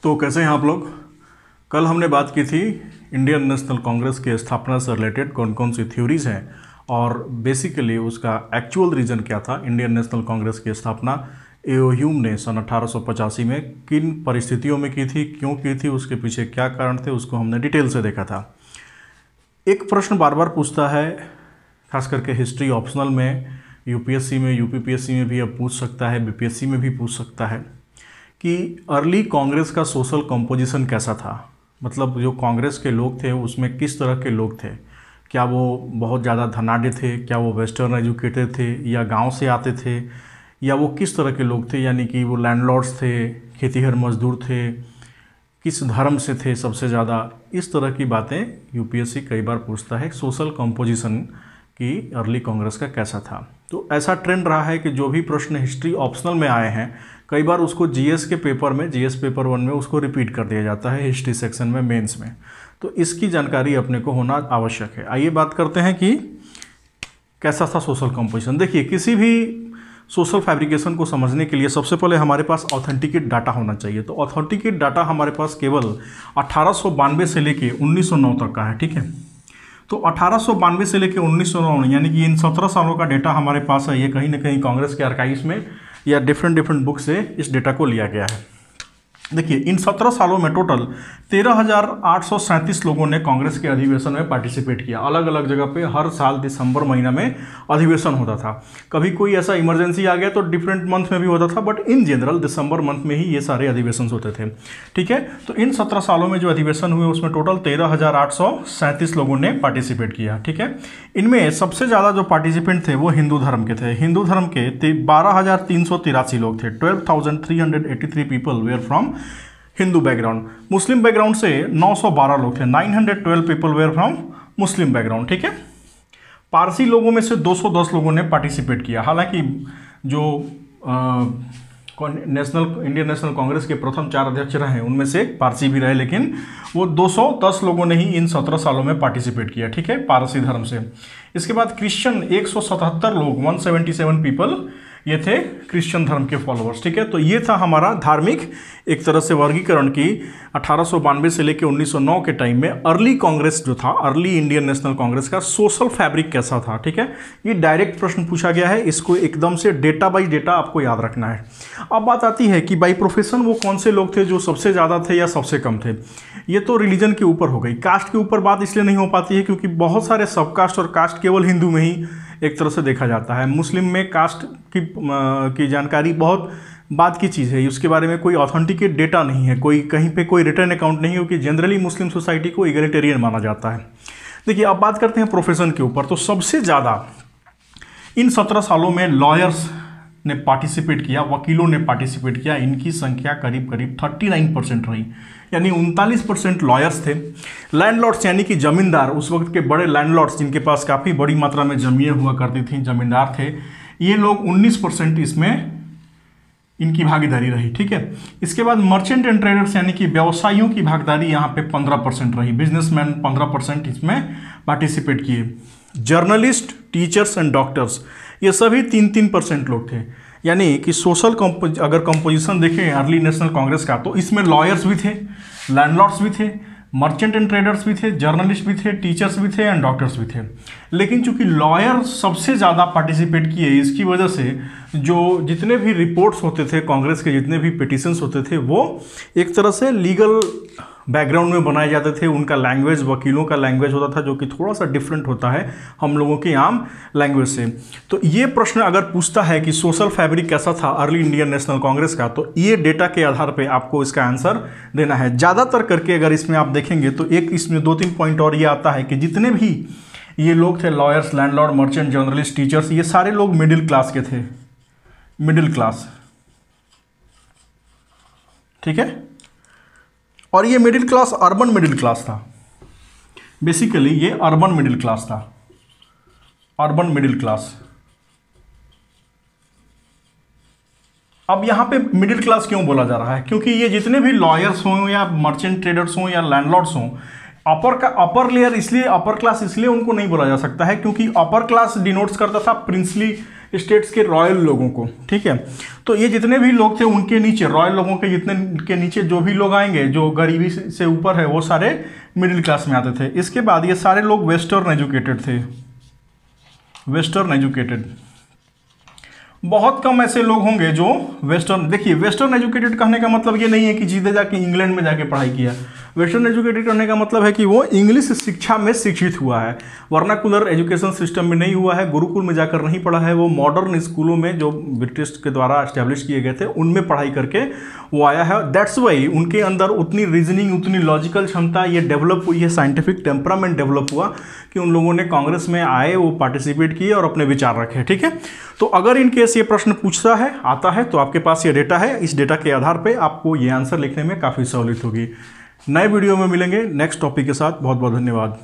तो कैसे हैं आप लोग। कल हमने बात की थी इंडियन नेशनल कांग्रेस के स्थापना से रिलेटेड कौन कौन सी थ्योरीज हैं और बेसिकली उसका एक्चुअल रीज़न क्या था। इंडियन नेशनल कांग्रेस की स्थापना एओ ह्यूम ने सन 1885 में किन परिस्थितियों में की थी, क्यों की थी, उसके पीछे क्या कारण थे, उसको हमने डिटेल से देखा था। एक प्रश्न बार बार पूछता है, खास करके हिस्ट्री ऑप्शनल में, यूपीएससी में, यूपीपीएससी में भी अब पूछ सकता है, बीपीएससी में भी पूछ सकता है कि अर्ली कांग्रेस का सोशल कंपोजिशन कैसा था। मतलब जो कांग्रेस के लोग थे उसमें किस तरह के लोग थे। क्या वो बहुत ज़्यादा धनाढ़ थे, क्या वो वेस्टर्न एजुकेटेड थे, या गांव से आते थे, या वो किस तरह के लोग थे, यानी कि वो लैंडलॉर्ड्स थे, खेतीहर मजदूर थे, किस धर्म से थे सबसे ज़्यादा। इस तरह की बातें यूपीएससी कई बार पूछता है। सोशल कंपोजिशन की अर्ली कांग्रेस का कैसा था। तो ऐसा ट्रेंड रहा है कि जो भी प्रश्न हिस्ट्री ऑप्शनल में आए हैं कई बार उसको जीएस के पेपर में, जीएस पेपर 1 में उसको रिपीट कर दिया जाता है हिस्ट्री सेक्शन में, मेंस में। तो इसकी जानकारी अपने को होना आवश्यक है। आइए बात करते हैं कि कैसा था सोशल कंपोजिशन। देखिए, किसी भी सोशल फैब्रिकेशन को समझने के लिए सबसे पहले हमारे पास ऑथेंटिकेट डाटा होना चाहिए। तो ऑथेंटिकेट डाटा हमारे पास केवल 1892 से लेके 1909 तक का है, ठीक है। तो 1892 से लेके 1909 यानी कि इन 17 सालों का डेटा हमारे पास है। ये कहीं ना कहीं कांग्रेस के आर्काइव्स में या डिफरेंट बुक से इस डेटा को लिया गया है। देखिए, इन 17 सालों में टोटल 13,837 लोगों ने कांग्रेस के अधिवेशन में पार्टिसिपेट किया। अलग अलग जगह पे हर साल दिसंबर महीना में अधिवेशन होता था। कभी कोई ऐसा इमरजेंसी आ गया तो डिफरेंट मंथ में भी होता था, but in general December month में ही ये सारे अधिवेशन होते थे, ठीक है। तो इन 17 सालों में जो अधिवेशन हुए उसमें टोटल 13,837 लोगों ने पार्टिसिपेट किया, ठीक है। इनमें सबसे ज़्यादा जो पार्टिसिपेंट थे वो हिंदू धर्म के थे। हिंदू धर्म के 12,383 लोग थे। 12,383 people were from Hindu background. Muslim background से 912 लोग थे। 912 people were from Muslim background, ठीक है। पारसी लोगों में से 210 लोगों ने पार्टिसिपेट किया। हालांकि जो इंडियन नेशनल कांग्रेस के प्रथम 4 अध्यक्ष रहे उनमें से एक पारसी भी रहे, लेकिन वो 210 लोगों ने ही इन 17 सालों में पार्टिसिपेट किया, ठीक है, पारसी धर्म से। इसके बाद क्रिश्चियन 177 लोग, 177 पीपल, ये थे क्रिश्चियन धर्म के फॉलोअर्स, ठीक है। तो ये था हमारा धार्मिक एक तरह से वर्गीकरण की 1892 से लेकर 1909 के टाइम में अर्ली कांग्रेस जो था, अर्ली इंडियन नेशनल कांग्रेस का सोशल फैब्रिक कैसा था, ठीक है। ये डायरेक्ट प्रश्न पूछा गया है, इसको एकदम से डेटा बाई डेटा आपको याद रखना है। अब बात आती है कि बाई प्रोफेशन वो कौन से लोग थे जो सबसे ज़्यादा थे या सबसे कम थे। ये तो रिलीजन के ऊपर हो गई। कास्ट के ऊपर बात इसलिए नहीं हो पाती है क्योंकि बहुत सारे सब कास्ट और कास्ट केवल हिंदू में ही एक तरह से देखा जाता है। मुस्लिम में कास्ट की जानकारी बहुत बात की चीज़ है, उसके बारे में कोई ऑथेंटिकेट डेटा नहीं है, कोई कहीं पे कोई रिटर्न अकाउंट नहीं है, क्योंकि जनरली मुस्लिम सोसाइटी को इगलिटेरियन माना जाता है। देखिए, अब बात करते हैं प्रोफेशन के ऊपर। तो सबसे ज़्यादा इन 17 सालों में लॉयर्स ने पार्टिसिपेट किया, वकीलों ने पार्टिसिपेट किया। इनकी संख्या करीब करीब 39% रही, यानी 39% लॉयर्स थे। लैंडलॉर्ड्स यानी कि जमींदार, उस वक्त के बड़े लैंडलॉर्ड्स जिनके पास काफ़ी बड़ी मात्रा में ज़मीनें हुआ करती थी, जमींदार थे, ये लोग 19% इसमें इनकी भागीदारी रही, ठीक है। इसके बाद मर्चेंट एंड ट्रेडर्स यानी कि व्यवसायियों की भागीदारी यहाँ पे 15% रही। बिजनेसमैन 15% इसमें पार्टिसिपेट किए। जर्नलिस्ट, टीचर्स एंड डॉक्टर्स ये सभी 3-3% लोग थे। यानी कि सोशल अगर कंपोजिशन देखें अर्ली नेशनल कांग्रेस का, तो इसमें लॉयर्स भी थे, लैंडलॉर्ड्स भी थे, मर्चेंट एंड ट्रेडर्स भी थे, जर्नलिस्ट भी थे, टीचर्स भी थे एंड डॉक्टर्स भी थे। लेकिन चूंकि लॉयर सबसे ज़्यादा पार्टिसिपेट किए, इसकी वजह से जो जितने भी रिपोर्ट्स होते थे, कांग्रेस के जितने भी पिटिशंस होते थे, वो एक तरह से लीगल बैकग्राउंड में बनाए जाते थे। उनका लैंग्वेज, वकीलों का लैंग्वेज होता था जो कि थोड़ा सा डिफरेंट होता है हम लोगों की आम लैंग्वेज से। तो ये प्रश्न अगर पूछता है कि सोशल फैब्रिक कैसा था अर्ली इंडियन नेशनल कांग्रेस का, तो ये डेटा के आधार पे आपको इसका आंसर देना है। ज़्यादातर करके अगर इसमें आप देखेंगे तो एक इसमें 2-3 पॉइंट और ये आता है कि जितने भी ये लोग थे, lawyers, landlord, merchant, journalist, teachers, ये सारे लोग मिडिल क्लास के थे, मिडिल क्लास, ठीक है। और ये middle class urban middle class था। बेसिकली ये अर्बन मिडिल क्लास था, अर्बन मिडिल क्लास। अब यहाँ पे मिडिल क्लास क्यों बोला जा रहा है? क्योंकि ये जितने भी लॉयर्स हों या मर्चेंट ट्रेडर्स हों या लैंडलॉर्ड्स हों, अपर लेयर, इसलिए अपर क्लास इसलिए उनको नहीं बोला जा सकता है क्योंकि अपर क्लास डिनोट्स करता था प्रिंसली स्टेट्स के रॉयल लोगों को, ठीक है। तो ये जितने भी लोग थे उनके नीचे, रॉयल लोगों के जितने के नीचे जो भी लोग आएंगे जो गरीबी से ऊपर है वो सारे मिडिल क्लास में आते थे। इसके बाद ये सारे लोग वेस्टर्न एजुकेटेड थे, वेस्टर्न एजुकेटेड। बहुत कम ऐसे लोग होंगे जो वेस्टर्न, देखिए वेस्टर्न एजुकेटेड कहने का मतलब ये नहीं है कि सीधे जाके इंग्लैंड में जाके पढ़ाई किया। वेस्टर्न एजुकेटेड करने का मतलब है कि वो इंग्लिश शिक्षा में शिक्षित हुआ है, वर्नाकुलर एजुकेशन सिस्टम में नहीं हुआ है, गुरुकुल में जाकर नहीं पढ़ा है, वो मॉडर्न स्कूलों में जो ब्रिटिश के द्वारा एस्टेब्लिश किए गए थे उनमें पढ़ाई करके वो आया है। दैट्स वाई उनके अंदर उतनी रीजनिंग, उतनी लॉजिकल क्षमता ये डेवलप हुई है, साइंटिफिक टेम्परामेंट डेवलप हुआ कि उन लोगों ने कांग्रेस में आए, वो पार्टिसिपेट किए और अपने विचार रखे, ठीक है। तो अगर इन केस ये प्रश्न पूछता है, आता है, तो आपके पास ये डेटा है, इस डेटा के आधार पे आपको ये आंसर लिखने में काफ़ी सहूलियत होगी। नए वीडियो में मिलेंगे नेक्स्ट टॉपिक के साथ। बहुत बहुत धन्यवाद।